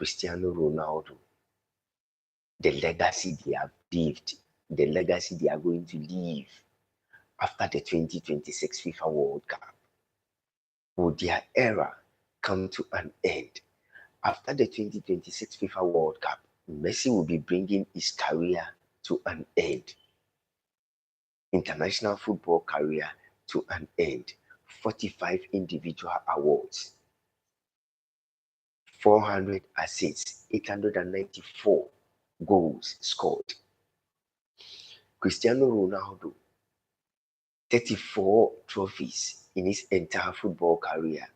Cristiano Ronaldo, the legacy they have lived, the legacy they are going to leave after the 2026 FIFA World Cup? Will their era come to an end? After the 2026 FIFA World Cup, Messi will be bringing his career to an end. International football career to an end. 45 individual awards, 400 assists, 894 goals scored. Cristiano Ronaldo, 34 trophies in his entire football career,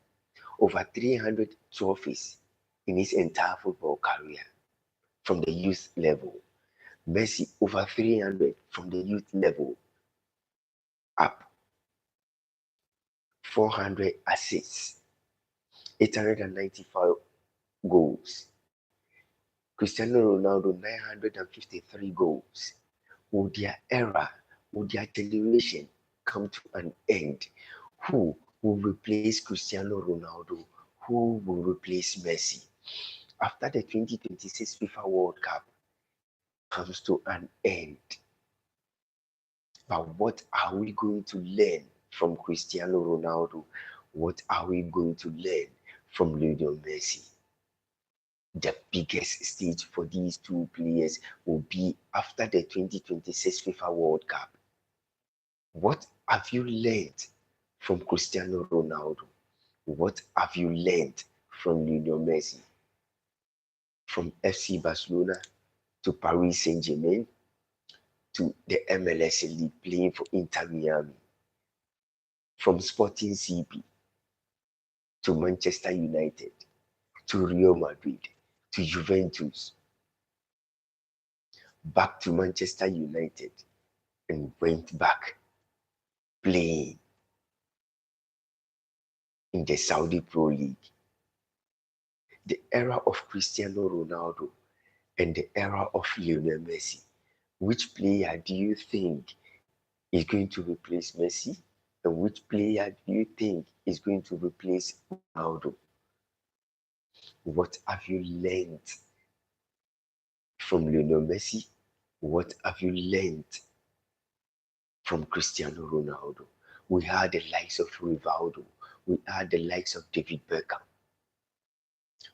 over 300 trophies in his entire football career from the youth level. Messi, over 300 from the youth level up, 400 assists, 895 goals. Cristiano Ronaldo, 953 goals. Will their era, will their generation come to an end? Who will replace Cristiano Ronaldo? Who will replace Messi? After the 2026 FIFA World Cup comes to an end, but what are we going to learn from Cristiano Ronaldo? What are we going to learn from Lionel Messi? The biggest stage for these two players will be after the 2026 FIFA World Cup. What have you learned from Cristiano Ronaldo? What have you learned from Lionel Messi? From FC Barcelona to Paris Saint-Germain to the MLS League playing for Inter Miami. From Sporting CP to Manchester United to Real Madrid to Juventus, back to Manchester United, and went back playing in the Saudi Pro League. The era of Cristiano Ronaldo and the era of Lionel Messi. Which player do you think is going to replace Messi? And which player do you think is going to replace Ronaldo? What have you learned from Lionel Messi? What have you learned from Cristiano Ronaldo? We had the likes of Rivaldo. We had the likes of David Beckham.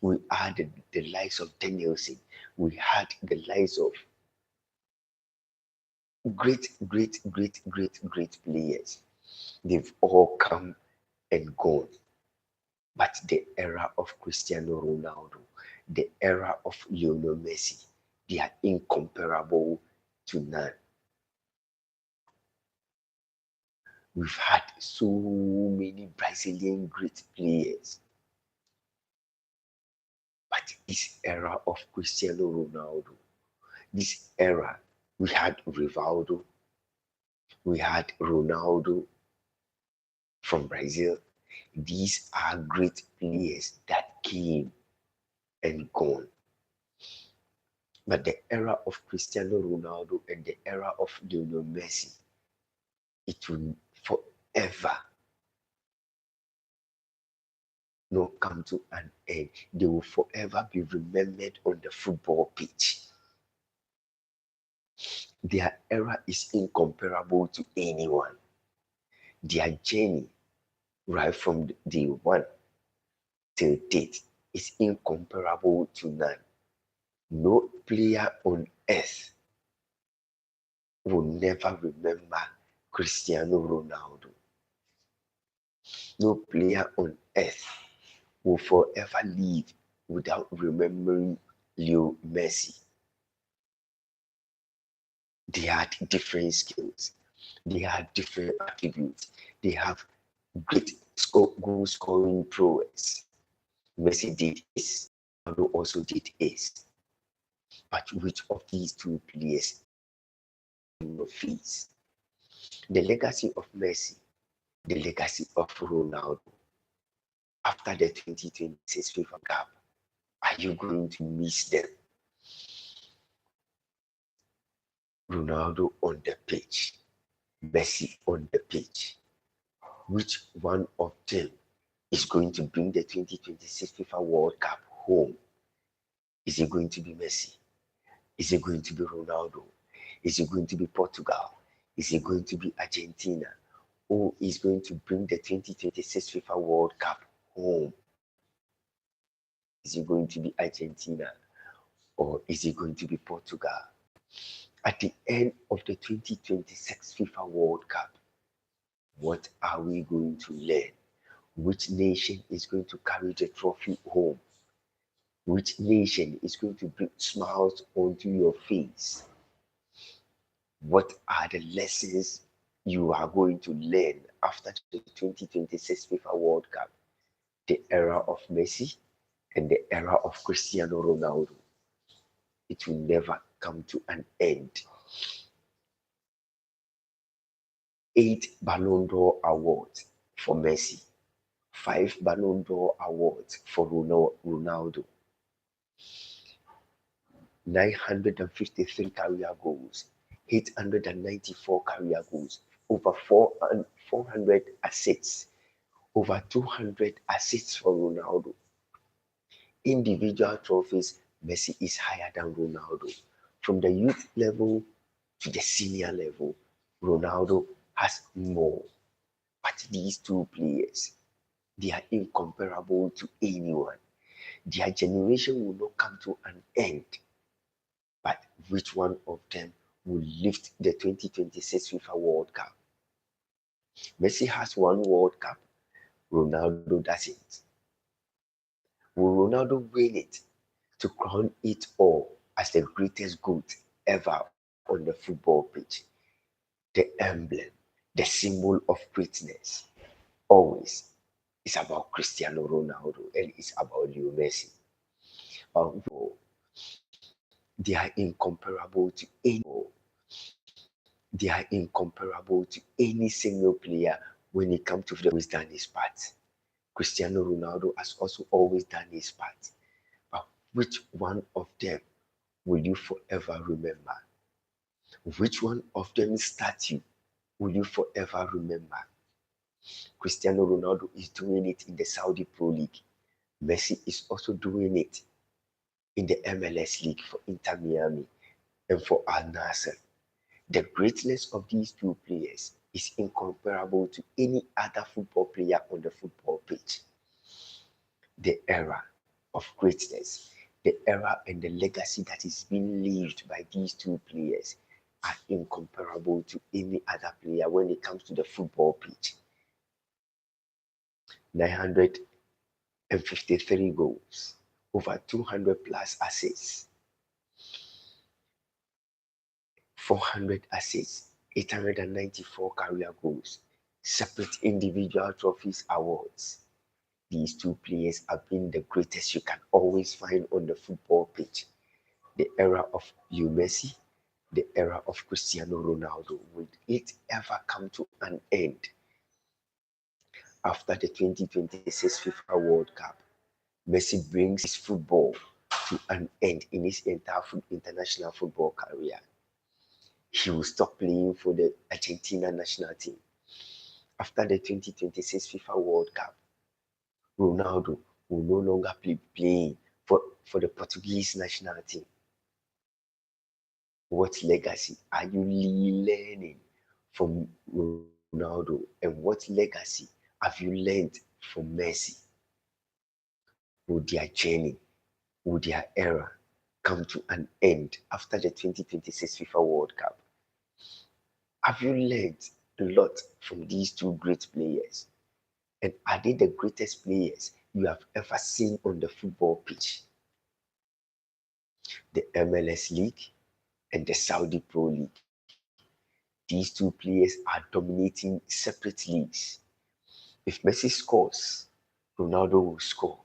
We had the likes of Danielson. We had the likes of great players. They've all come and gone. But the era of Cristiano Ronaldo, the era of Lionel Messi, they are incomparable to none. We've had so many Brazilian great players. But this era of Cristiano Ronaldo, this era, we had Rivaldo, we had Ronaldo from Brazil. These are great players that came and gone. But the era of Cristiano Ronaldo and the era of Lionel Messi, it will forever not come to an end. They will forever be remembered on the football pitch. Their era is incomparable to anyone. Their journey, right from day one till date, is incomparable to none. No player on earth will never remember Cristiano Ronaldo. No player on earth will forever live without remembering Leo Messi. They had different skills. They had different attributes. They have great goal scoring prowess. Messi did his, Ronaldo also did his. But which of these two players will face? The legacy of Messi, the legacy of Ronaldo, after the 2026 FIFA Cup, are you going to miss them? Ronaldo on the pitch, Messi on the pitch. Which one of them is going to bring the 2026 FIFA World Cup home? Is it going to be Messi? Is it going to be Ronaldo? Is it going to be Portugal? Is it going to be Argentina? Who is going to bring the 2026 FIFA World Cup home? Is it going to be Argentina or is it going to be Portugal? At the end of the 2026 FIFA World Cup, what are we going to learn? Which nation is going to carry the trophy home? Which nation is going to bring smiles onto your face? What are the lessons you are going to learn after the 2026 FIFA World Cup? The era of Messi and the era of Cristiano Ronaldo. It will never come to an end. 8 Ballon d'Or awards for Messi, 5 Ballon d'Or awards for Ronaldo, 953 career goals, 894 career goals, over 400 assists, over 200 assists for Ronaldo. Individual trophies, Messi is higher than Ronaldo. From the youth level to the senior level, Ronaldo has more. But these two players, they are incomparable to anyone. Their generation will not come to an end. But which one of them will lift the 2026 FIFA World Cup? Messi has one World Cup, Ronaldo doesn't. Will Ronaldo win it to crown it all as the greatest GOAT ever on the football pitch? The emblem, the symbol of greatness, always is about Cristiano Ronaldo and it's about Leo Messi. They are incomparable to they are incomparable to any single player when it comes to the always done his part. Cristiano Ronaldo has also always done his part. But which one of them will you forever remember? Which one of them statue will you forever remember? Cristiano Ronaldo is doing it in the Saudi Pro League. Messi is also doing it in the MLS League for Inter Miami and for Al Nassr. The greatness of these two players is incomparable to any other football player on the football pitch. The era of greatness, the era and the legacy that is being lived by these two players are incomparable to any other player when it comes to the football pitch. 953 goals, over 200 plus assists, 400 assists, 894 career goals, separate individual trophies, awards. These two players have been the greatest you can always find on the football pitch. The era of Leo Messi, the era of Cristiano Ronaldo. Will it ever come to an end? After the 2026 FIFA World Cup, Messi brings his football to an end in his entire international football career. He will stop playing for the Argentina national team. After the 2026 FIFA World Cup, Ronaldo will no longer be playing for the Portuguese national team. What legacy are you learning from Ronaldo? And what legacy have you learned from Messi? Will their journey, will their era come to an end after the 2026 FIFA World Cup? Have you learned a lot from these two great players? And are they the greatest players you have ever seen on the football pitch? The MLS League and the Saudi Pro League. These two players are dominating separate leagues. If Messi scores, Ronaldo will score.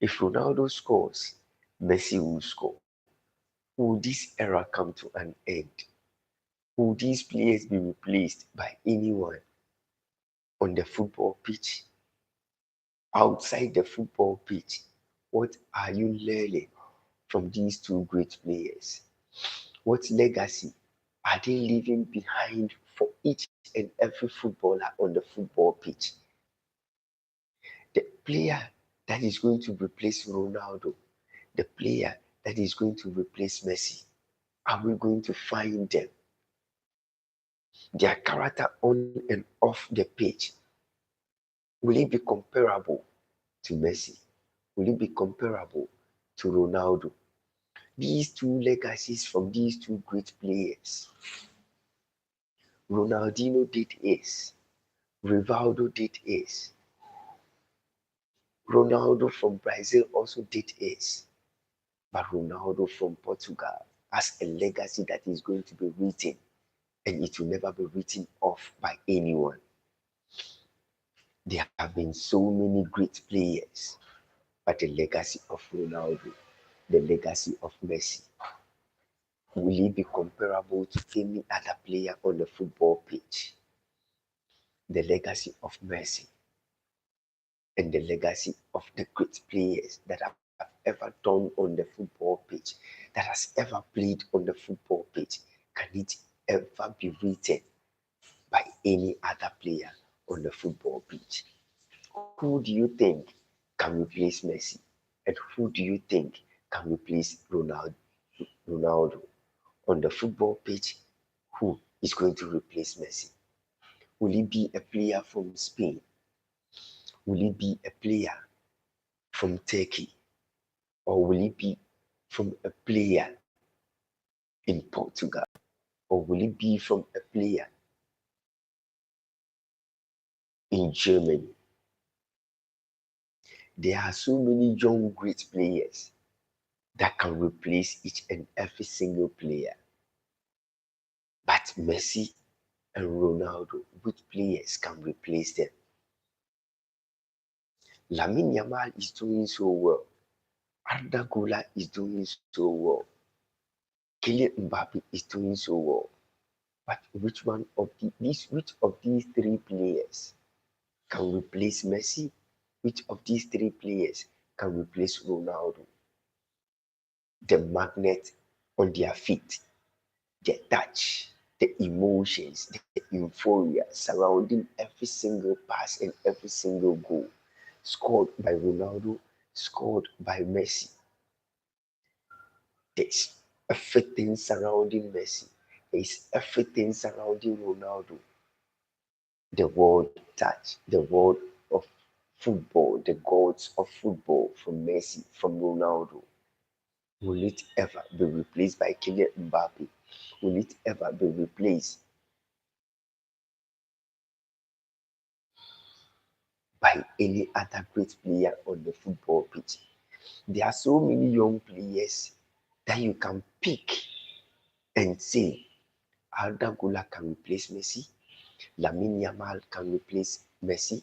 If Ronaldo scores, Messi will score. Will this era come to an end? Will these players be replaced by anyone on the football pitch? Outside the football pitch, what are you learning from these two great players? What legacy are they leaving behind for each and every footballer on the football pitch? The player that is going to replace Ronaldo, the player that is going to replace Messi? Are we going to find them? Their character on and off the pitch, will it be comparable to Messi? Will it be comparable to Ronaldo? These two legacies from these two great players. Ronaldinho did his. Rivaldo did his. Ronaldo from Brazil also did his. But Ronaldo from Portugal has a legacy that is going to be written, and it will never be written off by anyone. There have been so many great players, but the legacy of Ronaldo, the legacy of Messi, will it be comparable to any other player on the football pitch? The legacy of Messi and the legacy of the great players that have ever done on the football pitch, that has ever played on the football pitch, can it ever be written by any other player on the football pitch? Who do you think can replace Messi? And who do you think can replace Ronaldo? On the football pitch, who is going to replace Messi? Will it be a player from Spain? Will it be a player from Turkey? Or will it be from a player in Portugal? Or will it be from a player in Germany? There are so many young great players that can replace each and every single player. But Messi and Ronaldo, which players can replace them? Lamine Yamal is doing so well. Arda Güler is doing so well. Kylian Mbappe is doing so well. But which of these three players can replace Messi? Which of these three players can replace Ronaldo? The magnet on their feet, the touch, the emotions, the euphoria surrounding every single pass and every single goal scored by Ronaldo, scored by Messi. There's everything surrounding Messi. There's everything surrounding Ronaldo. The world touch, the world of football, the gods of football from Messi, from Ronaldo. Will it ever be replaced by Kylian Mbappe? Will it ever be replaced by any other great player on the football pitch? There are so many young players that you can pick and say, Arda Güler can replace Messi, Lamine Yamal can replace Messi,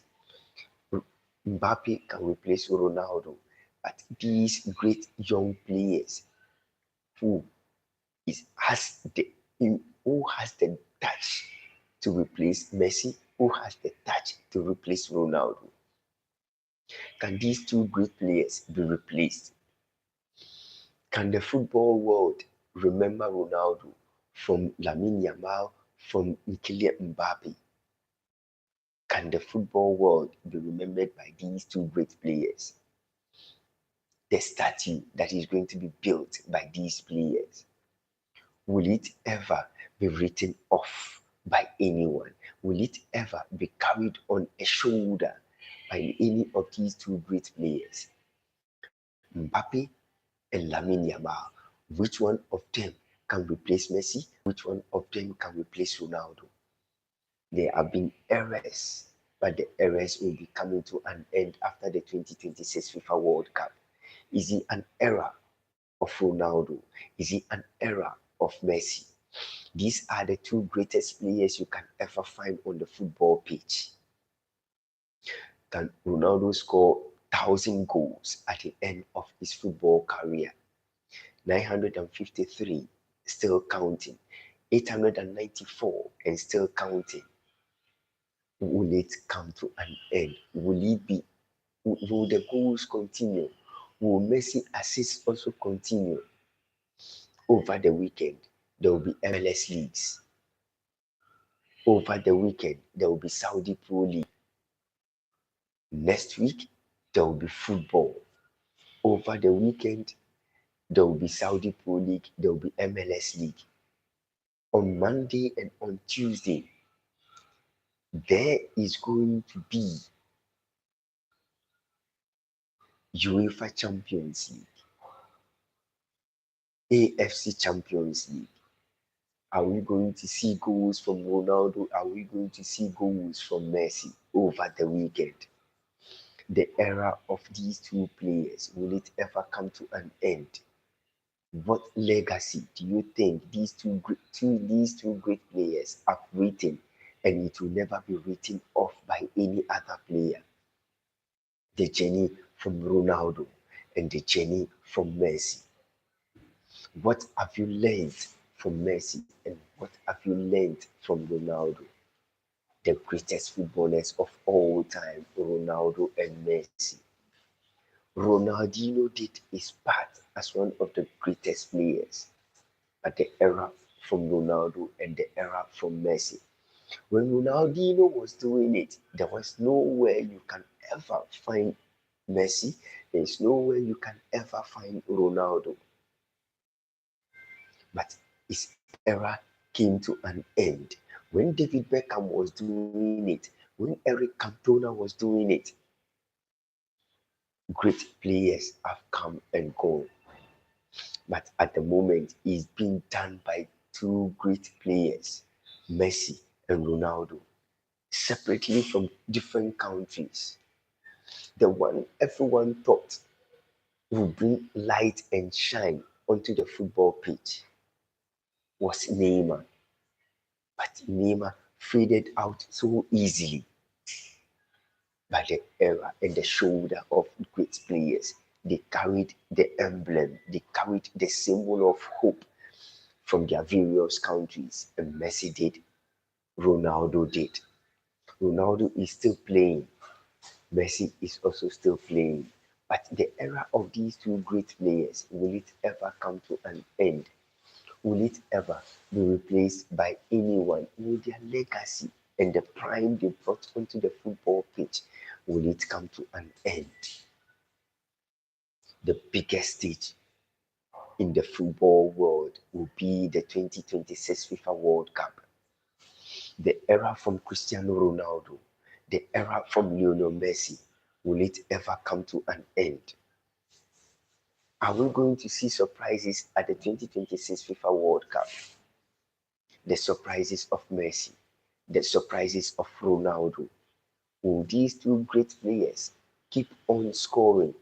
Mbappe can replace Ronaldo. But these great young players who has the touch to replace Messi, who has the touch to replace Ronaldo? Can these two great players be replaced? Can the football world remember Ronaldo from Lamine Yamal, from Kylian Mbappe? Can the football world be remembered by these two great players? The statue that is going to be built by these players, will it ever be written off by anyone? Will it ever be carried on a shoulder by any of these two great players? Mbappe and Lamine Yamal, which one of them can replace Messi? Which one of them can replace Ronaldo? There have been errors, but the errors will be coming to an end after the 2026 FIFA World Cup. Is it an era of Ronaldo? Is it an era of Messi? These are the two greatest players you can ever find on the football pitch. Can Ronaldo score 1,000 goals at the end of his football career? 953, still counting. 894 and still counting. Will it come to an end? Will the goals continue? Will Messi assists also continue? Over the weekend, there will be MLS leagues. Over the weekend, there will be Saudi Pro League. Next week, there will be football. Over the weekend, There will be Saudi Pro League, there will be MLS League. On Monday and on Tuesday, there is going to be UEFA Champions League, AFC Champions League. Are we going to see goals from Ronaldo? Are we going to see goals from Messi over the weekend? The era of these two players, will it ever come to an end? What legacy do you think these two great players have written, and it will never be written off by any other player? The journey from Ronaldo and the journey from Messi. What have you learned from Messi and what have you learned from Ronaldo? The greatest footballers of all time, Ronaldo and Messi. Ronaldinho did his part as one of the greatest players at the era from Ronaldo and the era from Messi. When Ronaldinho was doing it, there was nowhere you can ever find Messi. There is nowhere you can ever find Ronaldo. But his era came to an end. When David Beckham was doing it, when Eric Cantona was doing it, great players have come and gone. But at the moment, it's being done by two great players, Messi and Ronaldo, separately from different countries. The one everyone thought would bring light and shine onto the football pitch was Neymar. But Neymar faded out so easily by the era and the shoulder of great players. They carried the emblem, they carried the symbol of hope from their various countries. And Messi did, Ronaldo did. Ronaldo is still playing, Messi is also still playing. But the era of these two great players, will it ever come to an end? Will it ever be replaced by anyone? Will their legacy and the prime they brought onto the football pitch, will it come to an end? The biggest stage in the football world will be the 2026 FIFA World Cup. The era from Cristiano Ronaldo, the era from Lionel Messi, will it ever come to an end? Are we going to see surprises at the 2026 FIFA World Cup? The surprises of Messi, the surprises of Ronaldo. Will these two great players keep on scoring?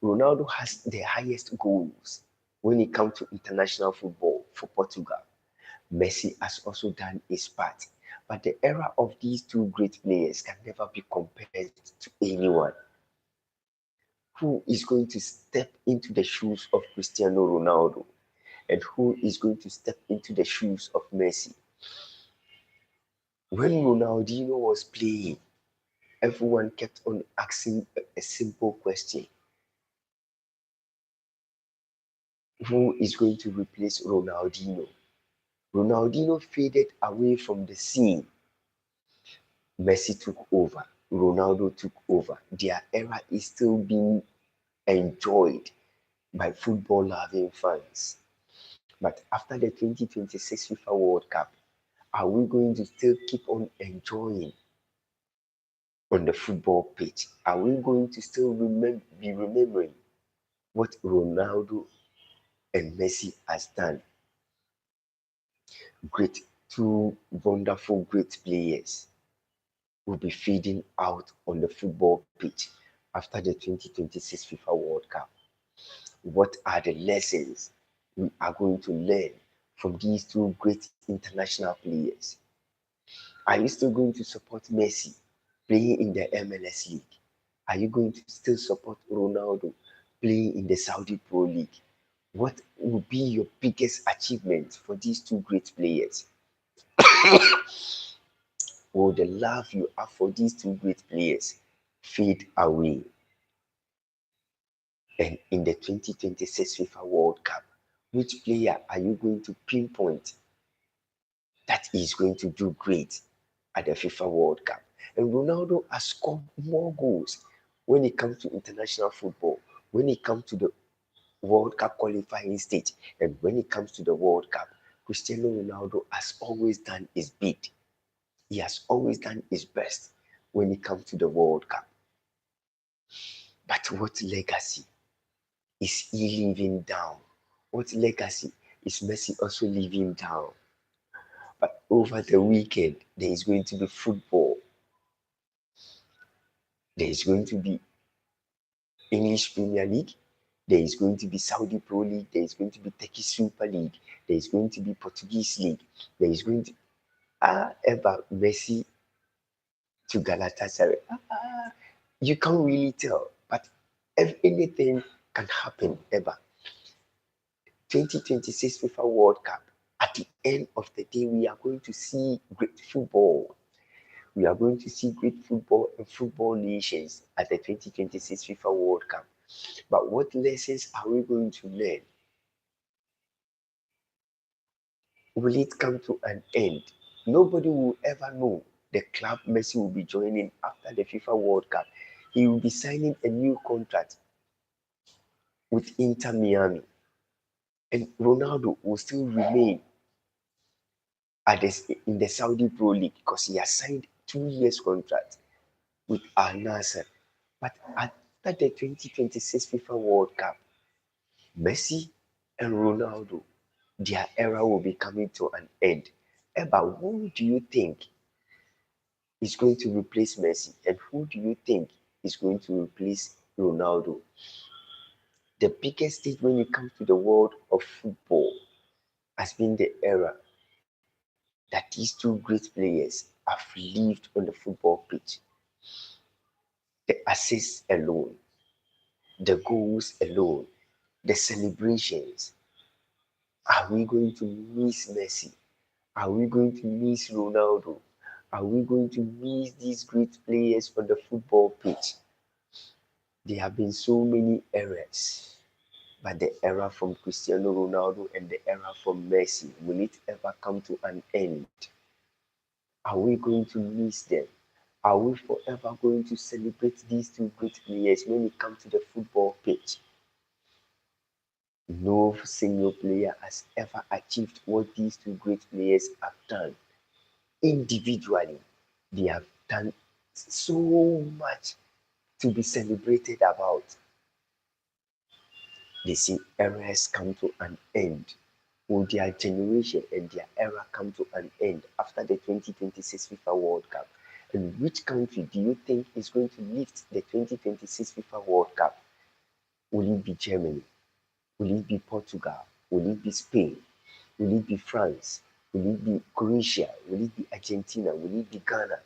Ronaldo has the highest goals when it comes to international football for Portugal. Messi has also done his part. But the era of these two great players can never be compared to anyone. Who is going to step into the shoes of Cristiano Ronaldo? And who is going to step into the shoes of Messi? When Ronaldinho was playing, everyone kept on asking a simple question. Who is going to replace Ronaldinho? Ronaldinho faded away from the scene. Messi took over. Ronaldo took over. Their era is still being enjoyed by football-loving fans. But after the 2026 FIFA World Cup, are we going to still keep on enjoying on the football pitch? Are we going to still be remembering what Ronaldo and Messi has done? Two wonderful, great players will be fading out on the football pitch after the 2026 FIFA World Cup. What are the lessons we are going to learn from these two great international players? Are you still going to support Messi playing in the MLS League? Are you going to still support Ronaldo playing in the Saudi Pro League? What will be your biggest achievement for these two great players? Will the love you have for these two great players fade away? And in the 2026 FIFA World Cup, which player are you going to pinpoint that is going to do great at the FIFA World Cup? And Ronaldo has scored more goals when it comes to international football, when it comes to the World Cup qualifying stage. And when it comes to the World Cup, Cristiano Ronaldo has always done his bit. He has always done his best when it comes to the World Cup. But what legacy is he leaving down? What legacy is Messi also leaving down? But over the weekend, there is going to be football. There is going to be English Premier League. There is going to be Saudi Pro League. There is going to be Turkish Super League. There is going to be Portuguese League. There is going to ever Messi to Galatasaray. You can't really tell, but if anything can happen ever. 2026 FIFA World Cup. At the end of the day, we are going to see great football. We are going to see great football and football nations at the 2026 FIFA World Cup. But what lessons are we going to learn? Will it come to an end? Nobody will ever know the club Messi will be joining after the FIFA World Cup. He will be signing a new contract with Inter Miami. And Ronaldo will still remain in the Saudi Pro League because he has signed 2 years contract with Al Nassr. But after the 2026 FIFA World Cup, Messi and Ronaldo, their era will be coming to an end. Eba, who do you think is going to replace Messi? And who do you think is going to replace Ronaldo? The biggest stage when it comes to the world of football has been the era that these two great players have lived on the football pitch. The assists alone, the goals alone, the celebrations. Are we going to miss Messi? Are we going to miss Ronaldo? Are we going to miss these great players on the football pitch? There have been so many eras, but the era from Cristiano Ronaldo and the era from Messi, will it ever come to an end? Are we going to miss them? Are we forever going to celebrate these two great players when it comes to the football pitch? No single player has ever achieved what these two great players have done. Individually, they have done so much to be celebrated about. They see eras come to an end. Will their generation and their era come to an end after the 2026 FIFA World Cup? And which country do you think is going to lift the 2026 FIFA World Cup? Will it be Germany? Will it be Portugal? Will it be Spain? Will it be France? Will it be Croatia? Will it be Argentina? Will it be Ghana?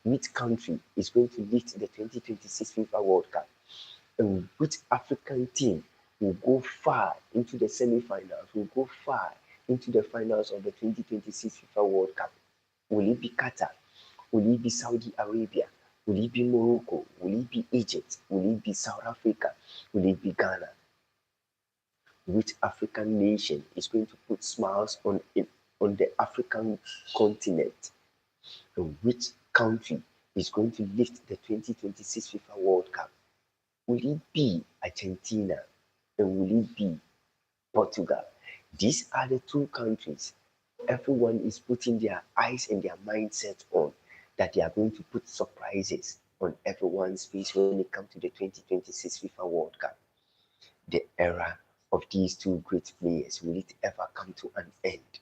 Which country is going to lift the 2026 FIFA World Cup? And which African team will go far into the semi-finals, will go far into the finals of the 2026 FIFA World Cup? Will it be Qatar? Will it be Saudi Arabia? Will it be Morocco? Will it be Egypt? Will it be South Africa? Will it be Ghana? Which African nation is going to put smiles on the African continent? And which country is going to lift the 2026 FIFA World Cup? Will it be Argentina and will it be Portugal? These are the two countries everyone is putting their eyes and their mindset on, that they are going to put surprises on everyone's face when it comes to the 2026 FIFA World Cup. The era of these two great players, will it ever come to an end?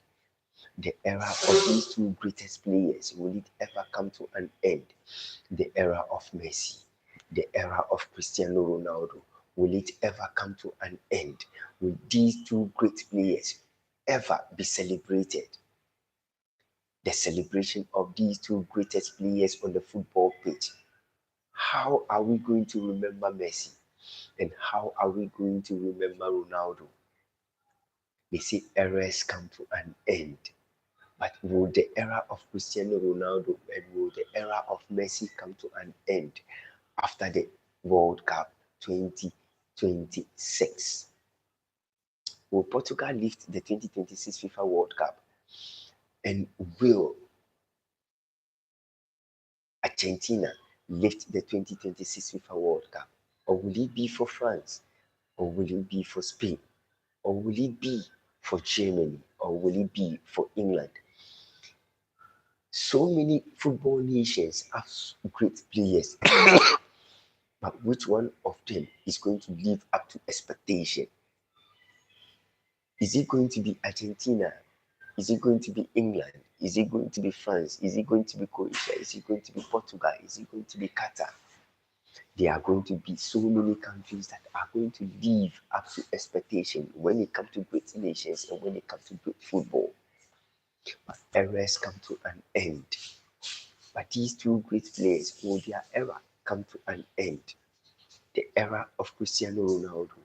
The era of these two greatest players, will it ever come to an end? The era of Messi, the era of Cristiano Ronaldo, will it ever come to an end? Will these two great players ever be celebrated? The celebration of these two greatest players on the football pitch. How are we going to remember Messi? And how are we going to remember Ronaldo? They say eras come to an end. But will the era of Cristiano Ronaldo and will the era of Messi come to an end after the World Cup 2026? Will Portugal lift the 2026 FIFA World Cup? And will Argentina lift the 2026 FIFA World Cup? Or will it be for France? Or will it be for Spain? Or will it be for Germany? Or will it be for England? So many football nations have great players, but which one of them is going to live up to expectation? Is it going to be Argentina? Is it going to be England? Is it going to be France? Is it going to be Croatia? Is it going to be Portugal? Is it going to be Qatar? There are going to be so many countries that are going to live up to expectation when it comes to great nations and when it comes to great football. But eras come to an end. But these two great players, will their era come to an end? The era of Cristiano Ronaldo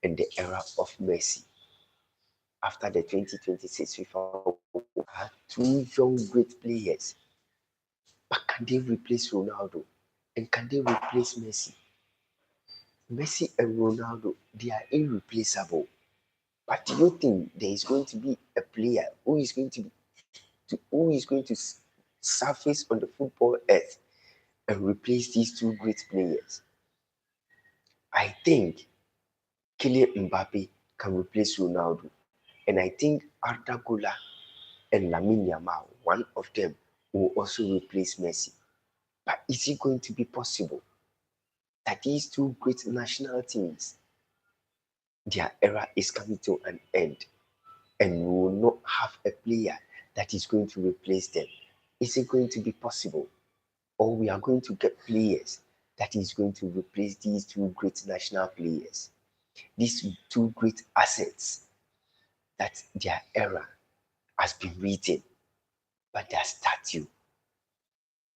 and the era of Messi. After the 2026 FIFA World Cup, are two young great players. But can they replace Ronaldo? And can they replace Messi? Messi and Ronaldo, they are irreplaceable. But do you think there is going to be a player who is going to surface on the football earth and replace these two great players? I think Kylian Mbappe can replace Ronaldo, and I think Arda Güler and Lamine Yamal, one of them, will also replace Messi. But is it going to be possible that these two great national teams, their era is coming to an end, and we will not have a player that is going to replace them? Is it going to be possible? Or we are going to get players that is going to replace these two great national players, these two great assets that their era has been written, but their statue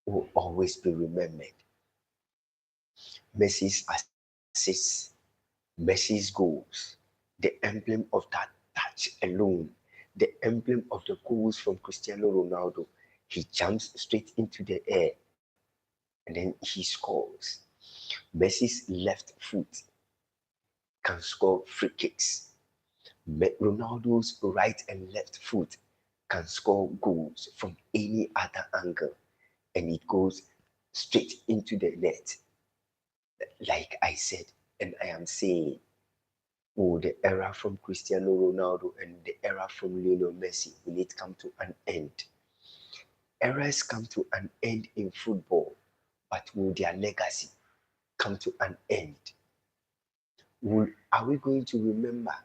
will always be remembered. Messi's assists, Messi's goals, the emblem of that touch alone, the emblem of the goals from Cristiano Ronaldo. He jumps straight into the air and then he scores. Messi's left foot can score free kicks. Ronaldo's right and left foot can score goals from any other angle, and it goes straight into the net. Like I said, and I am saying, oh, the era from Cristiano Ronaldo and the era from Lionel Messi, will it come to an end? Eras come to an end in football, but will their legacy come to an end? Are we going to remember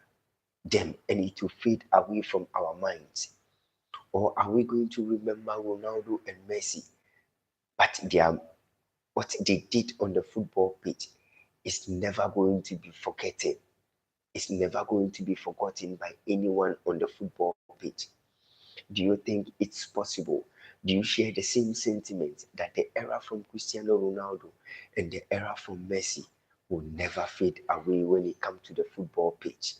them and it will fade away from our minds? Or are we going to remember Ronaldo and Messi, but what they did on the football pitch is never going to be forgotten? It's never going to be forgotten by anyone on the football pitch. Do you think it's possible? Do you share the same sentiment that the era from Cristiano Ronaldo and the era from Messi will never fade away when it comes to the football pitch?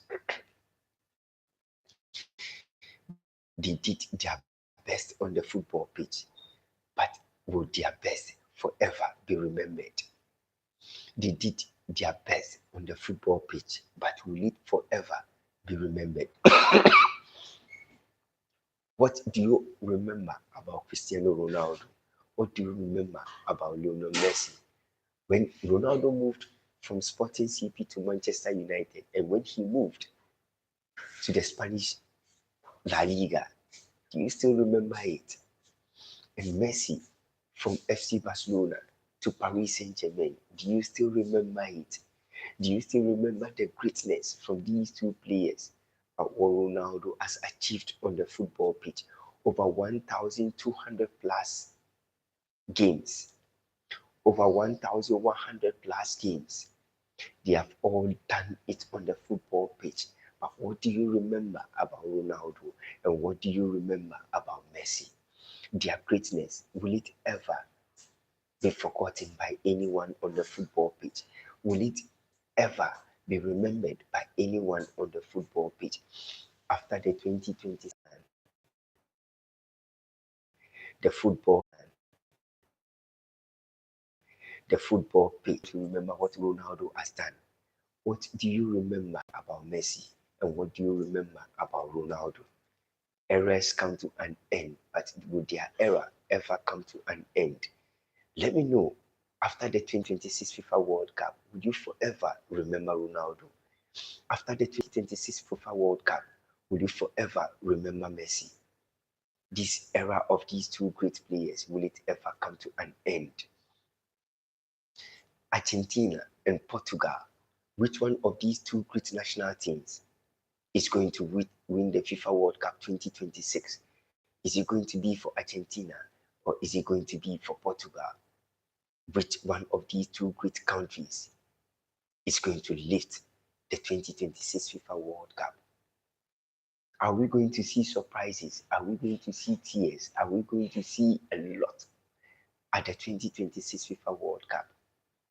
They did their best on the football pitch, but will their best forever be remembered? They did their best on the football pitch, but will it forever be remembered? What do you remember about Cristiano Ronaldo? What do you remember about Lionel Messi? When Ronaldo moved from Sporting CP to Manchester United, and when he moved to the Spanish La Liga, do you still remember it? And Messi from FC Barcelona to Paris Saint-Germain, do you still remember it? Do you still remember the greatness from these two players? What Ronaldo has achieved on the football pitch? Over 1,200 plus games. Over 1,100 plus games. They have all done it on the football pitch. But what do you remember about Ronaldo? And what do you remember about Messi? Their greatness, will it ever be forgotten by anyone on the football pitch? Will it ever be remembered by anyone on the football pitch? After the 2020 the football pitch, to remember what Ronaldo has done. What do you remember about Messi? And what do you remember about Ronaldo? Eras come to an end, but will their era ever come to an end? Let me know. After the 2026 FIFA World Cup, would you forever remember Ronaldo? After the 2026 FIFA World Cup, will you forever remember Messi? This era of these two great players, will it ever come to an end? Argentina and Portugal, which one of these two great national teams is going to win the FIFA World Cup 2026? Is it going to be for Argentina or is it going to be for Portugal? Which one of these two great countries is going to lift the 2026 FIFA World Cup? Are we going to see surprises? Are we going to see tears? Are we going to see a lot at the 2026 FIFA World Cup?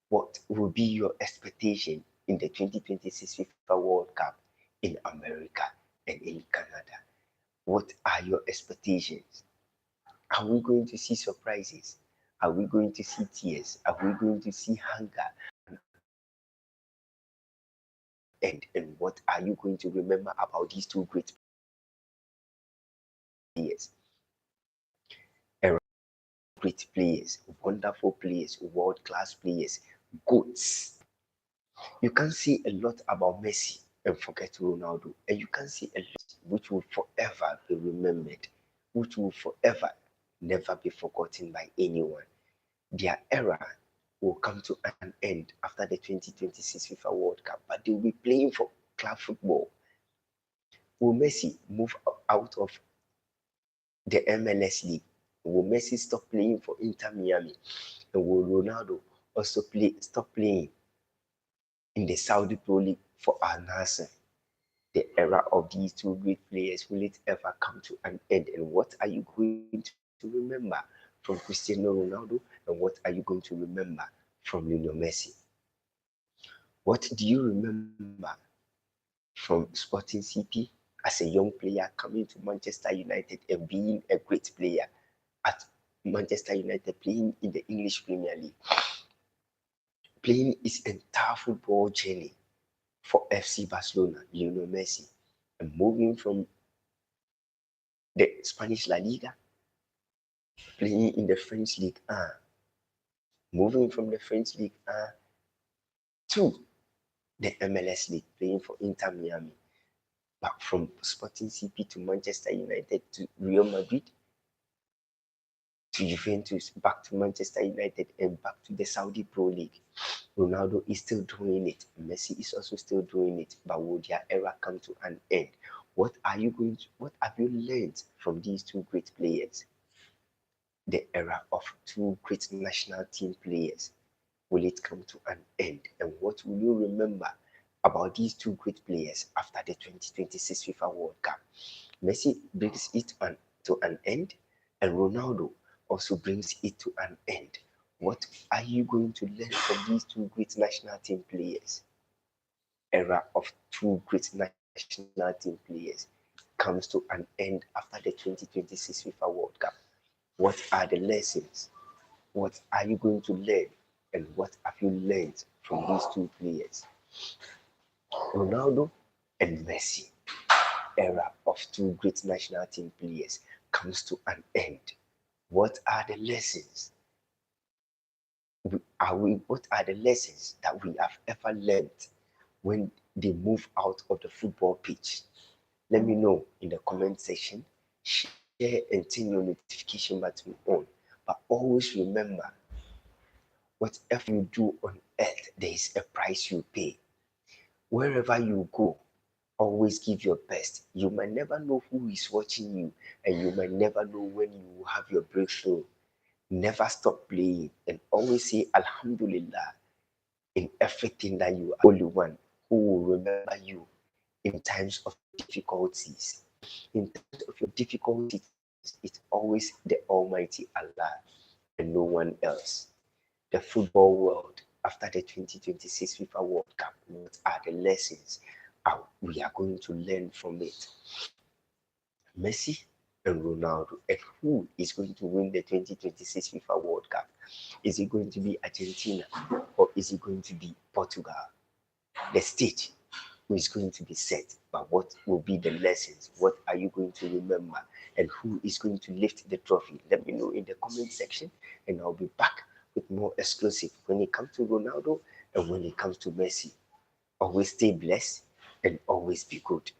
What will be your expectation in the 2026 FIFA World Cup in America and in Canada? What are your expectations? Are we going to see surprises? Are we going to see tears? Are we going to see hunger? And what are you going to remember about these two great players? Great players, wonderful players, world-class players, goats. You can say a lot about Messi and forget Ronaldo, and you can say a lot which will forever be remembered, which will forever never be forgotten by anyone. Their era will come to an end after the 2026 FIFA World Cup, but they will be playing for club football. Will Messi move out of the MLS league? Will Messi stop playing for Inter Miami? And will Ronaldo also stop playing in the Saudi Pro League for Al Nassr? The era of these two great players, will it ever come to an end? And what are you going to remember from Cristiano Ronaldo? And what are you going to remember from Lionel Messi? What do you remember from Sporting CP as a young player coming to Manchester United and being a great player at Manchester United, playing in the English Premier League, playing his entire football journey for FC Barcelona, Lionel Messi, and moving from the Spanish La Liga, playing in the French League 1, moving from the French League 1 to the MLS League, playing for Inter Miami, but from Sporting CP to Manchester United to Real Madrid to Juventus, back to Manchester United, and back to the Saudi Pro League. Ronaldo is still doing it. Messi is also still doing it. But will their era come to an end? What have you learned from these two great players? The era of two great national team players. Will it come to an end? And what will you remember about these two great players after the 2026 FIFA World Cup? Messi brings it to an end, and Ronaldo also brings it to an end. What are you going to learn from these two great national team players? Era of two great national team players comes to an end after the 2026 FIFA World Cup. What are the lessons? What are you going to learn? And what have you learned from these two players? Ronaldo and Messi, era of two great national team players, comes to an end. What are the lessons? What are the lessons that we have ever learned when they move out of the football pitch? Let me know in the comment section. Share and turn your notification button on. But always remember, whatever you do on earth, there is a price you pay. Wherever you go, always give your best. You might never know who is watching you, and you might never know when you will have your breakthrough. Never stop playing and always say Alhamdulillah in everything that you are. Only one who will remember you in times of your difficulties. In times of your difficulties, it's always the Almighty Allah and no one else. The football world after the 2026 FIFA World Cup, what are the lessons we are going to learn from it? Messi and Ronaldo, and who is going to win the 2026 FIFA World Cup? Is it going to be Argentina or is it going to be Portugal? The stage is going to be set, but what will be the lessons? What are you going to remember? And who is going to lift the trophy? Let me know in the comment section, and I'll be back with more exclusive when it comes to Ronaldo and when it comes to Messi. Always stay blessed, and always be good.